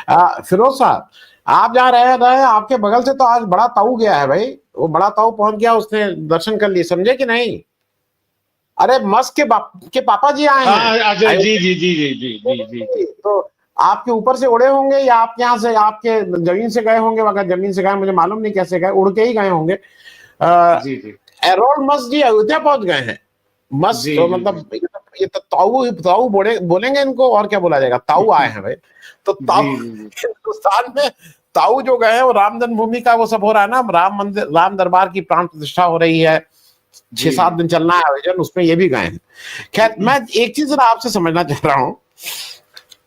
फिरोज साहब, आप जहाँ रह रहे हैं आपके बगल से तो आज बड़ा ताऊ गया है भाई। वो बड़ा ताऊ पहुंच गया, उसने दर्शन कर लिए, समझे कि नहीं? अरे मस्क के पापा जी आए हैं हाँ अच्छा, जी अयोध्या। जी जी जी जी जी जी जी। तो आपके ऊपर से उड़े होंगे या आपके यहाँ से, आपके जमीन से गए होंगे? अगर जमीन से गए, मुझे मालूम नहीं कैसे गए, उड़ के ही गए होंगे। जी जी एरोल मस्क जी अयोध्या पहुंच गए हैं। मस्त, जी तो जी जी मतलब ये तो ताऊ ताऊ बोलेंगे इनको, और क्या बोला जाएगा, ताऊ आए हैं भाई। तो ताऊ जी जी जी हिंदुस्तान में ताऊ जो गए हैं, वो राम जन्मभूमि का वो सब हो रहा है ना, राम मंदिर, राम दरबार की प्राण प्रतिष्ठा हो रही है, छह जी सात दिन चलना है आयोजन, उसमें ये भी गए हैं। खैर, मैं एक चीज जरा आपसे समझना चाह रहा हूँ।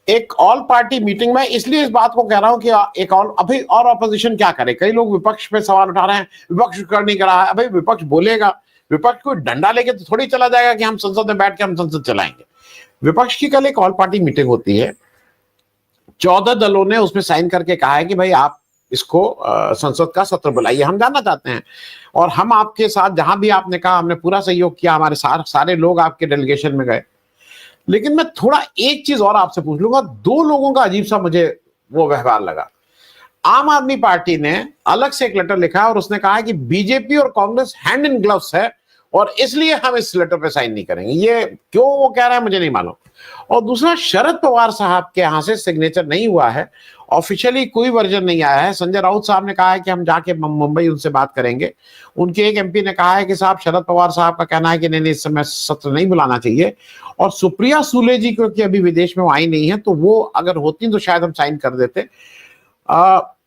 एक ऑल पार्टी मीटिंग में इसलिए इस बात को कह रहा हूं कि एक ऑल, अभी और ऑपोजिशन क्या करे? कई लोग विपक्ष पे सवाल उठा रहे हैं, विपक्ष कर नहीं कर रहा है। अभी विपक्ष बोलेगा, विपक्ष को डंडा लेके तो थोड़ी चला जाएगा कि हम संसद में बैठ के हम संसद चलाएंगे। विपक्ष की कल एक ऑल पार्टी मीटिंग होती है, 14 दलों ने उसमें साइन करके कहा है कि भाई आप इसको संसद का सत्र बुलाइए, हम जानना चाहते हैं। और हम आपके साथ जहां भी आपने कहा, हमने पूरा सहयोग किया, हमारे सारे लोग आपके डेलीगेशन में गए। लेकिन मैं थोड़ा एक चीज और आपसे पूछ लूंगा, दो लोगों का अजीब सा मुझे वो व्यवहार लगा। आम आदमी पार्टी ने अलग से एक लेटर लिखा और उसने कहा है कि बीजेपी और कांग्रेस हैंड इन ग्लव्स है और इसलिए हम इस लेटर पे साइन नहीं करेंगे। ये क्यों वो कह रहा है मुझे नहीं मालूम। और दूसरा, शरद पवार साहब के यहां से सिग्नेचर नहीं हुआ है, ऑफिशियली कोई वर्जन नहीं आया है। संजय राउत साहब ने कहा है कि हम जाके मुंबई उनसे बात करेंगे। उनके एक एमपी ने कहा है कि साहब, शरद पवार साहब का कहना है कि नहीं नहीं, इस समय सत्र नहीं बुलाना चाहिए। और सुप्रिया सुले जी, क्योंकि अभी विदेश में वो आई नहीं है, तो वो अगर होती तो शायद हम साइन कर देते।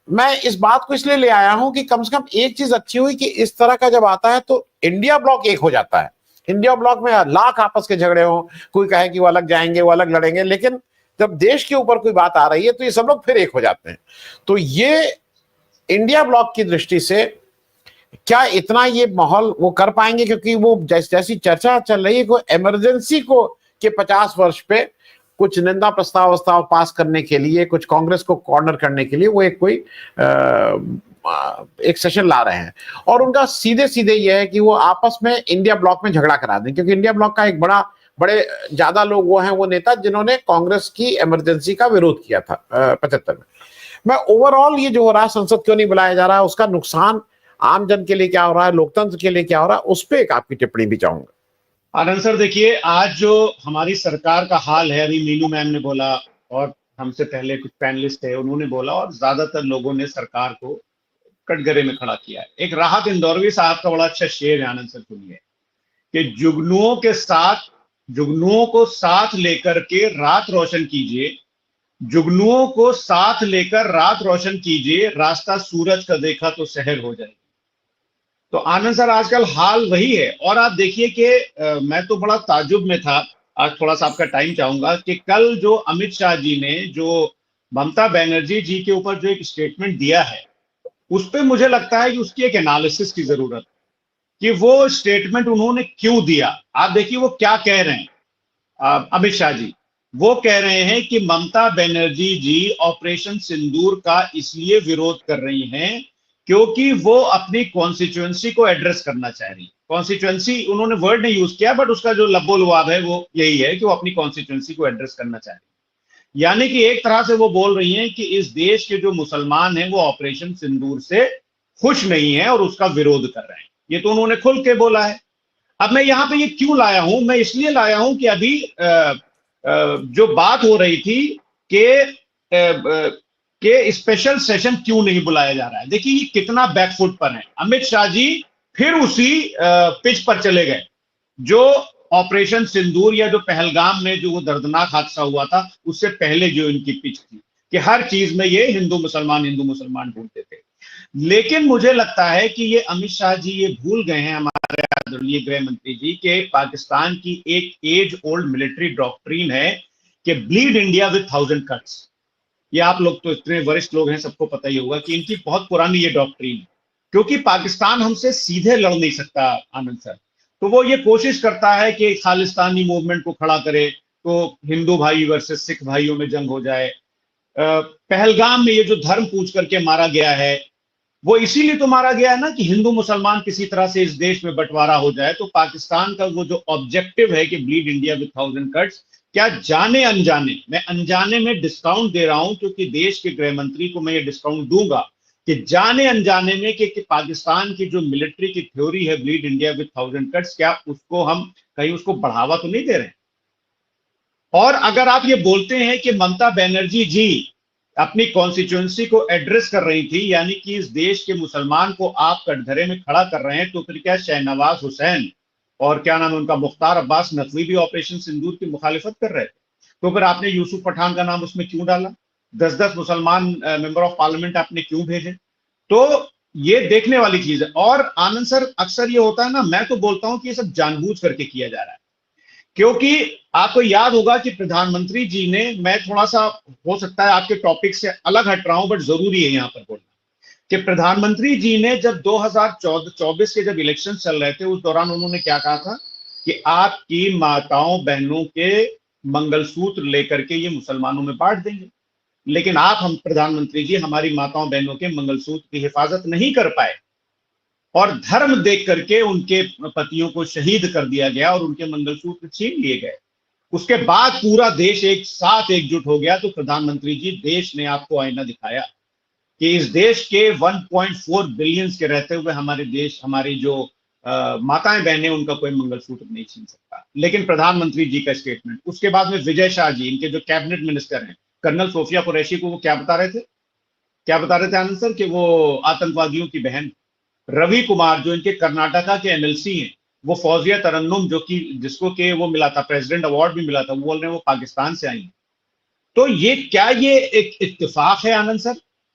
मैं इस बात को इसलिए ले आया हूं कि कम से कम एक चीज अच्छी हुई कि इस तरह का जब आता है तो इंडिया ब्लॉक एक हो जाता है। इंडिया ब्लॉक में लाख आपस के झगड़े हो, कोई कहे कि वो अलग जाएंगे, वो अलग लड़ेंगे, लेकिन जब देश के ऊपर कोई बात आ रही है तो ये सब लोग फिर एक हो जाते हैं। तो ये इंडिया ब्लॉक की दृष्टि से क्या इतना ये माहौल वो कर पाएंगे? क्योंकि वो जैसी चर्चा चल रही है, कोई इमरजेंसी को के 50 वर्ष पे कुछ निंदा प्रस्ताव पास करने के लिए, कुछ कांग्रेस को कॉर्नर करने के लिए वो एक सेशन ला रहे हैं। और उनका सीधे सीधे ये है कि वो आपस में इंडिया ब्लॉक में झगड़ा करा दें, क्योंकि इंडिया ब्लॉक का एक बड़े ज्यादा लोग वो हैं, वो नेता जिन्होंने कांग्रेस की इमरजेंसी का विरोध किया था 75 में। मैं ओवरऑल ये जो हो रहा है, संसद क्यों नहीं बुलाया जा रहा है, उसका नुकसान आम जन के लिए क्या हो रहा है, लोकतंत्र के लिए क्या हो रहा है, उस पर एक आपकी टिप्पणी भी चाहूंगा। आनंद सर, देखिए आज जो हमारी सरकार का हाल है, अभी मीनू मैम ने बोला और हमसे पहले कुछ पैनलिस्ट थे उन्होंने बोला, और ज्यादातर लोगों ने सरकार को कटघरे में खड़ा किया है। एक राहत इंदौरवी साहब का बड़ा अच्छा शेर है, आनंद सर सुनिए, कि जुगनुओं को साथ लेकर के रात रोशन कीजिए, जुगनुओं को साथ लेकर रात रोशन कीजिए, रास्ता सूरज का देखा तो शहर हो जाएगी। तो आनंद सर, आजकल हाल वही है। और आप देखिए कि मैं तो बड़ा ताजुब में था, आज थोड़ा सा आपका टाइम चाहूंगा, कि कल जो अमित शाह जी ने जो ममता बनर्जी जी के ऊपर जो एक स्टेटमेंट दिया है, उस पर मुझे लगता है कि उसकी एक एनालिसिस की जरूरत है कि वो स्टेटमेंट उन्होंने क्यों दिया। आप देखिए वो क्या कह रहे हैं, अमित शाह जी। वो कह रहे हैं कि ममता बनर्जी जी ऑपरेशन सिंदूर का इसलिए विरोध कर रही हैं क्योंकि वो अपनी कॉन्स्टिट्यूएंसी को एड्रेस करना चाह रही है। कॉन्स्टिट्यूएंसी उन्होंने वर्ड नहीं यूज किया, बट उसका जो लब्बो लुआब है वो यही है कि वो अपनी कॉन्स्टिट्यूएंसी को एड्रेस करना चाह रही है। यानी कि एक तरह से वो बोल रही हैं कि इस देश के जो मुसलमान हैं वो ऑपरेशन सिंदूर से खुश नहीं है और उसका विरोध कर रहे हैं। ये तो उन्होंने खुल के बोला है। अब मैं यहां पे ये क्यों लाया हूं? मैं इसलिए लाया हूं कि अभी जो बात हो रही थी कि स्पेशल सेशन क्यों नहीं बुलाया जा रहा है। देखिए ये कितना बैकफुट पर है। अमित शाह जी फिर उसी पिच पर चले गए जो ऑपरेशन सिंदूर या जो पहलगाम में जो वो दर्दनाक हादसा हुआ था उससे पहले जो इनकी पिच थी, कि हर चीज में ये हिंदू मुसलमान ढूंढते थे। लेकिन मुझे लगता है कि ये अमित शाह जी ये भूल गए हैं, हमारे आदरणीय गृह मंत्री जी, के पाकिस्तान की एक एज ओल्ड मिलिट्री डॉक्ट्रीन है कि ब्लीड इंडिया विद 1000 कट्स। ये आप लोग तो इतने वरिष्ठ लोग हैं, सबको पता ही होगा कि इनकी बहुत पुरानी ये डॉक्ट्रीन है, क्योंकि पाकिस्तान हमसे सीधे लड़ नहीं सकता आनंद सर। तो वो ये कोशिश करता है कि खालिस्तानी मूवमेंट को खड़ा करे, तो हिंदू भाई वर्सेस सिख भाइयों में जंग हो जाए। पहलगाम में ये जो धर्म पूछ करके मारा गया है, वो इसीलिए तो मारा गया है ना कि हिंदू मुसलमान किसी तरह से इस देश में बंटवारा हो जाए। तो पाकिस्तान का वो जो ऑब्जेक्टिव है कि ब्लीड इंडिया विद 1000 कट्स, क्या जाने अनजाने, मैं अनजाने में डिस्काउंट दे रहा हूं क्योंकि देश के गृह मंत्री को मैं ये डिस्काउंट दूंगा कि जाने अनजाने में कि पाकिस्तान की जो मिलिट्री की थ्योरी है ब्लीड इंडिया विद 1000 कट्स, क्या उसको हम कहीं उसको बढ़ावा तो नहीं दे रहे हैं? और अगर आप ये बोलते हैं कि ममता बनर्जी जी अपनी कॉन्स्टिट्यूएंसी को एड्रेस कर रही थी, यानी कि इस देश के मुसलमान को आप कटघरे में खड़ा कर रहे हैं, तो फिर क्या शहनवाज हुसैन और क्या नाम है उनका मुख्तार अब्बास नकवी भी ऑपरेशन सिंदूर की मुखालिफत कर रहे थे? तो फिर आपने यूसुफ पठान का नाम उसमें क्यों डाला? 10-10 मुसलमान मेंबर ऑफ पार्लियामेंट आपने क्यों भेजे? तो ये देखने वाली चीज है। और आनंद सर, अक्सर ये होता है ना, मैं तो बोलता हूं कि ये सब जानबूझ करके किया जा रहा है, क्योंकि आपको याद होगा कि प्रधानमंत्री जी ने, मैं थोड़ा सा हो सकता है आपके टॉपिक से अलग हट रहा हूं बट जरूरी है यहां पर बोलना, कि प्रधानमंत्री जी ने जब 2024 के जब इलेक्शन चल रहे थे, उस दौरान उन्होंने क्या कहा था कि आपकी माताओं बहनों के मंगलसूत्र लेकर के ये मुसलमानों में बांट देंगे। लेकिन आप, हम प्रधानमंत्री जी, हमारी माताओं बहनों के मंगलसूत्र की हिफाजत नहीं कर पाए और धर्म देख करके उनके पतियों को शहीद कर दिया गया और उनके मंगलसूत्र छीन लिए गए। उसके बाद पूरा देश एक साथ एकजुट हो गया। तो प्रधानमंत्री जी, देश ने आपको आईना दिखाया कि इस देश के 1.4 बिलियन के रहते हुए हमारे देश, हमारी जो माताएं बहनें, उनका कोई मंगलसूत्र नहीं छीन सकता। लेकिन प्रधानमंत्री जी का स्टेटमेंट, उसके बाद में विजय शाह जी, इनके जो कैबिनेट मिनिस्टर हैं, कर्नल सोफिया कुरैशी को वो क्या बता रहे थे? क्या बता रहे थे आनंद सर? कि वो आतंकवादियों की बहन। रवि कुमार जो इनके कर्नाटका के एमएलसी हैं, वो फौजिया तरन्नुम, जो कि जिसको के वो मिला था, प्रेसिडेंट अवार्ड भी मिला था, वो बोल रहे हैं वो पाकिस्तान से आई। तो ये क्या, ये एक इत्तेफाक है आनंद सर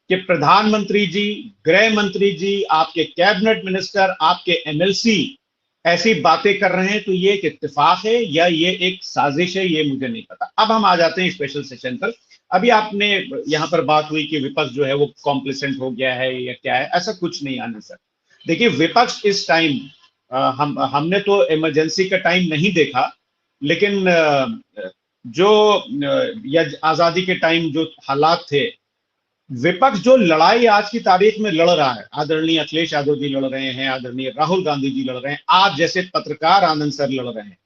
कि प्रधानमंत्री जी, गृह मंत्री जी, आपके कैबिनेट मिनिस्टर, आपके एमएलसी ऐसी बातें कर रहे हैं? तो ये एक इत्तेफाक है या ये एक साजिश है, ये मुझे नहीं पता। अब हम आ जाते हैं स्पेशल सेशन पर। अभी आपने यहां पर बात हुई कि विपक्ष जो है वो कॉम्प्लिसेंट हो गया है या क्या है, ऐसा कुछ नहीं आनंद सर। देखिए, विपक्ष इस टाइम, हमने तो इमरजेंसी का टाइम नहीं देखा, लेकिन जो या आजादी के टाइम जो हालात थे, विपक्ष जो लड़ाई आज की तारीख में लड़ रहा है, आदरणीय अखिलेश यादव जी लड़ रहे हैं, आदरणीय राहुल गांधी जी लड़ रहे हैं, आप जैसे पत्रकार आनंद सर लड़ रहे हैं,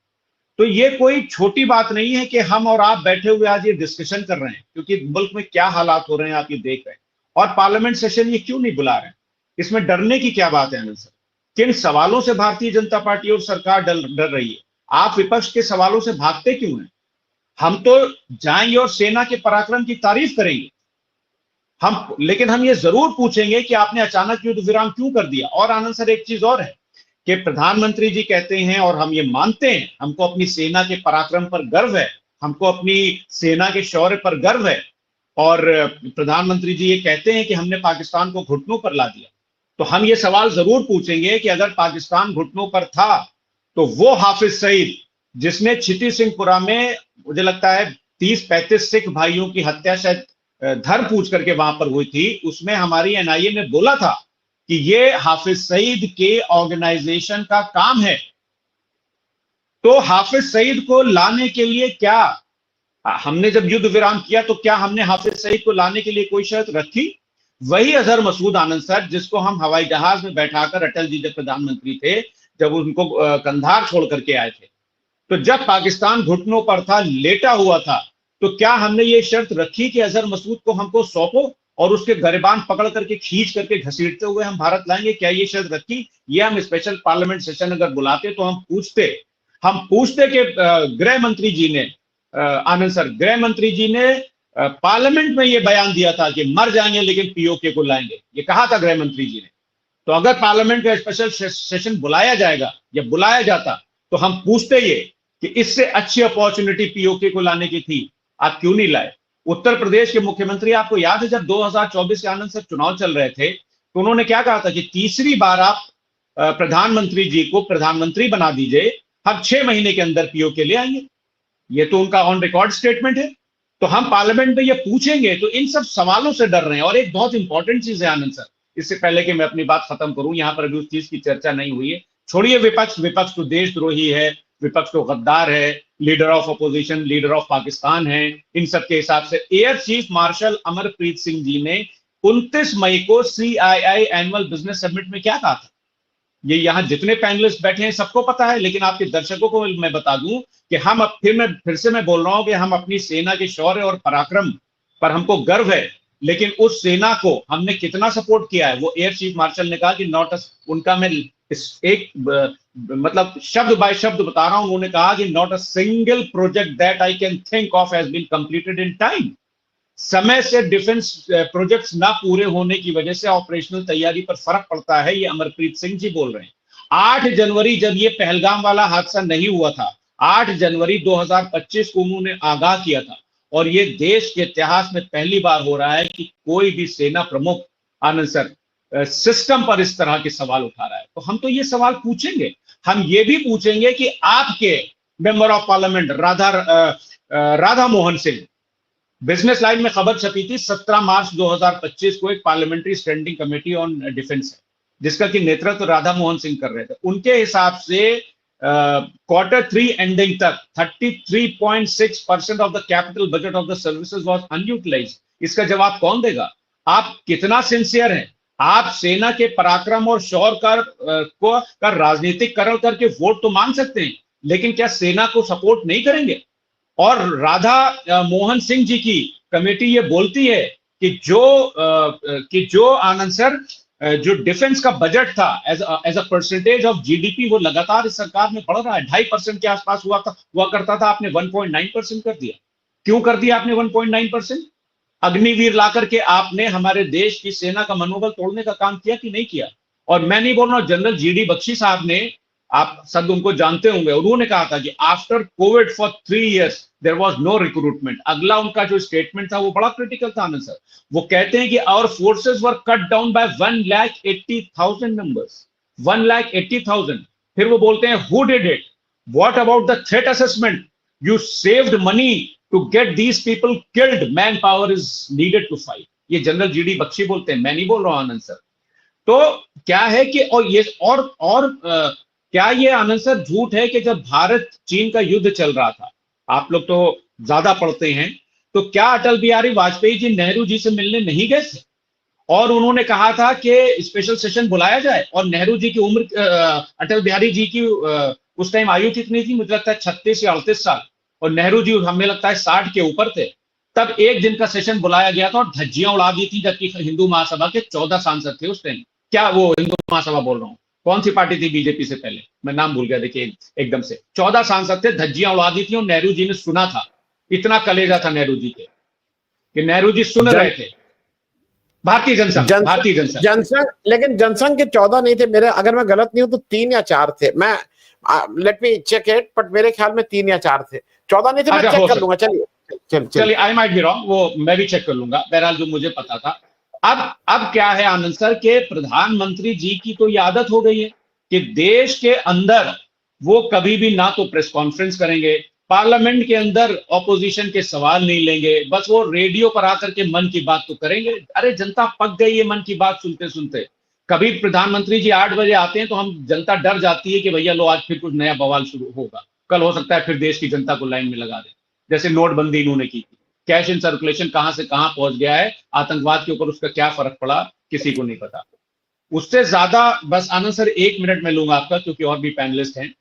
तो ये कोई छोटी बात नहीं है कि हम और आप बैठे हुए आज ये डिस्कशन कर रहे हैं, क्योंकि मुल्क में क्या हालात हो रहे हैं आप ये देख रहे हैं। और पार्लियामेंट सेशन ये क्यों नहीं बुला रहे हैं? इसमें डरने की क्या बात है आनंद सर? किन सवालों से भारतीय जनता पार्टी और सरकार डर रही है? आप विपक्ष के सवालों से भागते क्यों हैं? हम तो जाएंगे और सेना के पराक्रम की तारीफ करेंगे हम, लेकिन हम ये जरूर पूछेंगे कि आपने अचानक युद्ध विराम क्यों कर दिया। और आनंद सर, एक चीज और है कि प्रधानमंत्री जी कहते हैं और हम ये मानते हैं, हमको अपनी सेना के पराक्रम पर गर्व है, हमको अपनी सेना के शौर्य पर गर्व है, और प्रधानमंत्री जी ये कहते हैं कि हमने पाकिस्तान को घुटनों पर ला दिया। तो हम ये सवाल जरूर पूछेंगे कि अगर पाकिस्तान घुटनों पर था, तो वो हाफिज सईद जिसने छिटी सिंहपुरा में, मुझे लगता है 30-35 सिख भाइयों की हत्या शायद धर पूछ करके वहां पर हुई थी, उसमें हमारी एनआईए ने बोला था कि ये हाफिज सईद के ऑर्गेनाइजेशन का काम है। तो हाफिज सईद को लाने के लिए क्या हमने जब युद्ध विराम किया, तो क्या हमने हाफिज सईद को लाने के लिए कोई शर्त रखी? वही अजहर मसूद आनंद सर, जिसको हम हवाई जहाज में बैठाकर अटल जी जब प्रधानमंत्री थे, जब उनको कंधार छोड़ करके आए थे, तो जब पाकिस्तान घुटनों पर था, लेटा हुआ था, तो क्या हमने ये शर्त रखी कि अजहर मसूद को हमको सौंपो और उसके गरिबान पकड़ करके खींच करके घसीटते हुए हम भारत लाएंगे? क्या ये शर्त रखी? ये हम स्पेशल पार्लियामेंट सेशन अगर बुलाते तो हम पूछते कि गृह मंत्री जी ने, आनंद सर, गृह मंत्री जी ने पार्लियामेंट में ये बयान दिया था कि मर जाएंगे लेकिन पीओके को लाएंगे, ये कहा था गृह मंत्री जी ने। तो अगर पार्लियामेंट का स्पेशल सेशन बुलाया जाएगा या बुलाया जाता, तो हम पूछते ये कि इससे अच्छी अपॉर्चुनिटी पीओके को लाने की थी, आप क्यों नहीं लाए? उत्तर प्रदेश के मुख्यमंत्री, आपको याद है जब 2024 के आनंद सर चुनाव चल रहे थे, तो उन्होंने क्या कहा था कि तीसरी बार आप प्रधानमंत्री जी को प्रधानमंत्री बना दीजिए, हम 6 महीने के अंदर पीओके ले आएंगे। ये तो उनका ऑन रिकॉर्ड स्टेटमेंट है। तो हम पार्लियामेंट में ये पूछेंगे, तो इन सब सवालों से डर रहे हैं। और एक बहुत इंपॉर्टेंट चीज है आनंद सर, इससे पहले कि मैं अपनी बात खत्म करूं, यहां पर अभी उस चीज की चर्चा नहीं हुई है। छोड़िए विपक्ष तो देशद्रोही है, विपक्ष तो गद्दार है, leader of opposition, leader of Pakistan है, इन सब के हिसाब से air chief marshal Amarpreet Singh ji ने 29 मई को CII एनुअल बिजनेस समिट में क्या कहा था? ये यहाँ जितने पैनलिस्ट बैठे हैं सबको पता है, लेकिन आपके दर्शकों को मैं बता दूं कि हम अब फिर से मैं बोल रहा हूं कि हम अपनी सेना के शौर्य और पराक्रम पर हमको गर्व है, लेकिन उस सेना को हमने कितना सपोर्ट किया है, वो एयर चीफ मार्शल ने कहा कि नॉट उनका मैं एक मतलब शब्द बाय शब्द बता रहा हूं, उन्होंने कहा कि not a single project that I can think of has been completed in time. समय से डिफेंस प्रोजेक्ट्स ना पूरे होने की वजह से ऑपरेशनल तैयारी पर फर्क पड़ता है, ये अमरप्रीत सिंह जी बोल रहे हैं। 8 जनवरी जब ये पहलगाम वाला हादसा नहीं हुआ था, 8 जनवरी 2025 को उन्होंने आगाह किया था, और ये देश के इतिहास में पहली बार हो रहा है कि कोई भी सेना प्रमुख आनंद सर सिस्टम पर इस तरह के सवाल उठा रहा है। तो हम तो ये सवाल पूछेंगे, हम ये भी पूछेंगे कि आपके member of parliament Radha Mohan Singh, business line में खबर छपी थी 17 मार्च 2025 को, एक parliamentary standing committee on defence है जिसका कि नेतृत्व राधा मोहन सिंह कर रहे थे। उनके हिसाब से Q3 एंडिंग तक 33.6% of the capital budget of the services was unutilised. इसका जवाब कौन देगा? आप कितना सिंसियर हैं? आप सेना के पराक्रम और शौर्य का राजनीतिकरण करके वोट तो मांग सकते हैं, लेकिन क्या सेना को सपोर्ट नहीं करेंगे? और राधा मोहन सिंह जी की कमेटी ये बोलती है कि जो आनंद सर जो डिफेंस का बजट था as a percentage of GDP, वो लगातार इस सरकार में बढ़ रहा है। 2.5% के आसपास हुआ करता था, आपने 1.9% कर दिया। क्यों कर दिया आपने 1.9%? अग्निवीर ला करके आपने हमारे देश की सेना का मनोबल तोड़ने का काम किया कि नहीं किया? और मैं नहीं बोल रहा हूं, जनरल जीडी बख्शी साहब ने, आप सब उनको जानते होंगे, उन्होंने कहा था कि after covid for 3 years there was no recruitment. अगला उनका जो स्टेटमेंट था वो बड़ा क्रिटिकल था आनंद सर। वो कहते हैं कि our forces were cut down by 1,80,000 numbers, 1,80,000। फिर वो बोलते हैं who did it, what about the threat assessment, you saved money to get these people killed, manpower is needed to fight. ये जनरल जीडी बख्शी बोलते हैं, मैं नहीं बोल रहा हूं आनंद सर। तो क्या है कि क्या ये आनंद सर झूठ है कि जब भारत चीन का युद्ध चल रहा था, आप लोग तो ज्यादा पढ़ते हैं, तो क्या अटल बिहारी वाजपेयी जी नेहरू जी से मिलने नहीं गए थे? और उन्होंने कहा था कि स्पेशल सेशन बुलाया जाए, और नेहरू जी की उम्र, अटल बिहारी जी की उस टाइम आयु कितनी थी? मुझे लगता है 36 या 38 साल, और नेहरू जी हमें लगता है 60 के ऊपर थे। तब एक दिन का सेशन बुलाया गया था और धज्जियां उड़ा दी थी, जबकि हिंदू महासभा के 14 सांसद थे उस टाइम। क्या वो हिंदू महासभा बोल रहा हूं, कौन सी पार्टी थी बीजेपी से पहले, मैं नाम भूल गया, देखिए एकदम से। 14 सांसद थे, धज्जियां उड़ा दी थी, और नेहरू जी ने सुना था। इतना कलेजा था नेहरू जी के कि नेहरू जी सुन रहे थे। भारतीय जनसंघ लेकिन जनसंघ के 14 नहीं थे मेरे, अगर मैं गलत नहीं हूं तो 3 या 4 थे। मैं let me check it, but मेरे ख्याल में 3 या 4 थे, 14 नहीं थे। मैं चेक कर लूंगा, चलिए आई माइट बी रॉन्ग, वो मैं भी चेक कर लूंगा। बहरहाल जो मुझे पता था। अब क्या है आनंद सर के प्रधानमंत्री जी की तो ये आदत हो गई है कि देश के अंदर वो कभी भी ना तो प्रेस कॉन्फ्रेंस करेंगे, पार्लियामेंट के अंदर ऑपोजिशन के सवाल नहीं लेंगे, बस वो रेडियो पर आकर के मन की बात तो करेंगे। अरे जनता पक गई है मन की बात सुनते सुनते। कभी प्रधानमंत्री जी 8 बजे आते हैं तो हम जनता डर जाती है कि भैया लो आज फिर कुछ नया बवाल शुरू होगा, कल हो सकता है फिर देश की जनता को लाइन में लगा दे, जैसे नोटबंदी इन्होंने की थी। कैश इन सर्कुलेशन कहां से कहां पहुंच गया है, आतंकवाद के ऊपर उसका क्या फर्क पड़ा, किसी को नहीं पता। उससे ज्यादा, बस आनंद सर 1 मिनट में लूंगा आपका क्योंकि और भी पैनलिस्ट हैं।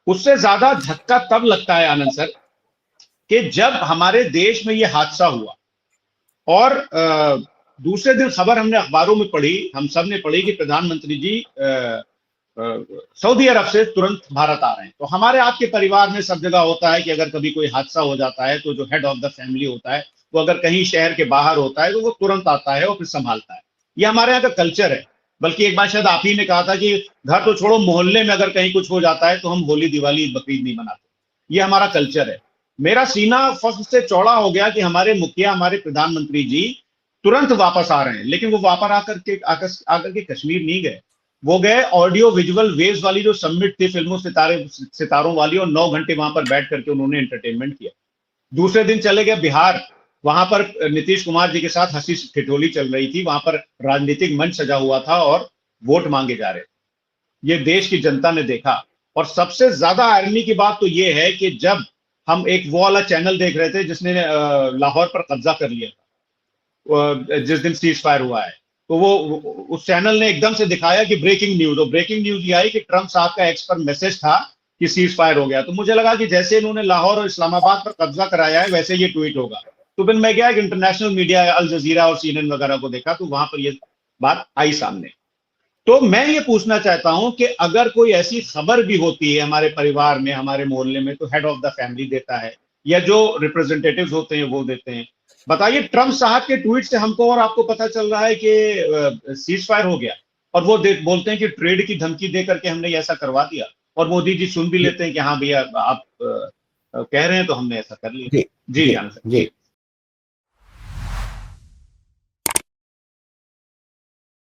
उससे ज्यादा धक्का तब लगता है आनंद सर कि जब हमारे देश में यह हादसा हुआ और दूसरे दिन खबर हमने अखबारों में पढ़ी, हम सब ने पढ़ी कि प्रधानमंत्री जी सऊदी अरब से तुरंत भारत आ रहे हैं। तो हमारे आपके परिवार में सब जगह होता है कि अगर कभी कोई हादसा हो जाता है तो जो हेड ऑफ द फैमिली होता है वो अगर कहीं शहर के बाहर होता है तो वो तुरंत आता है और फिर संभालता है। ये हमारे यहाँ का कल्चर है। बल्कि एक बार शायद आप ही ने कहा था कि घर तो छोड़ो, मोहल्ले में अगर कहीं कुछ हो जाता है तो हम होली दिवाली बकरीद नहीं मनाते। ये हमारा कल्चर है। मेरा सीना फर्स्ट से चौड़ा हो गया कि हमारे मुखिया, हमारे प्रधानमंत्री जी तुरंत वापस आ रहे हैं। लेकिन वो वापस आकर के कश्मीर नहीं गए, वो गए ऑडियो विजुअल वेव्स वाली जो समिट थी फिल्मों सितारों वाली, और 9 घंटे वहां पर बैठ करके उन्होंने एंटरटेनमेंट किया। दूसरे दिन चले गए बिहार, वहां पर नीतीश कुमार जी के साथ हंसी ठिठोली चल रही थी, वहां पर राजनीतिक मंच सजा हुआ था और वोट मांगे जा रहे थे। ये देश की जनता ने देखा। और सबसे ज्यादा आयरनी की बात तो ये है कि जब हम एक वो वाला चैनल देख रहे थे जिसने लाहौर पर कब्जा कर लिया था जिस दिन सीज फायर हुआ है, तो वो उस चैनल ने एकदम से दिखाया कि ब्रेकिंग न्यूज, और ब्रेकिंग न्यूज ये आई कि ट्रंप साहब का एक्स पर मैसेज था कि सीज फायर हो गया। तो मुझे लगा कि जैसे इन्होंने लाहौर और इस्लामाबाद पर कब्जा कराया है वैसे ये ट्वीट होगा। तो फिर मैं गया कि इंटरनेशनल मीडिया, अल जजीरा और CNN वगैरह को देखा, तो वहां पर ये बात आई सामने। तो मैं ये पूछना चाहता हूं कि अगर कोई ऐसी खबर भी होती है हमारे परिवार में, हमारे मोहल्ले में, तो हेड ऑफ द फैमिली देता है या जो रिप्रेजेंटेटिव्स होते हैं वो देते हैं। बताइए, ट्रंप साहब के ट्वीट से हमको और आपको पता चल रहा है कि सीज फायर हो गया, और वो बोलते हैं कि ट्रेड की धमकी दे करके हमने ऐसा करवा दिया, और मोदी जी सुन भी लेते हैं कि हाँ भैया आप कह रहे हैं तो हमने ऐसा कर लिया। जी जी जी जान सकते। जी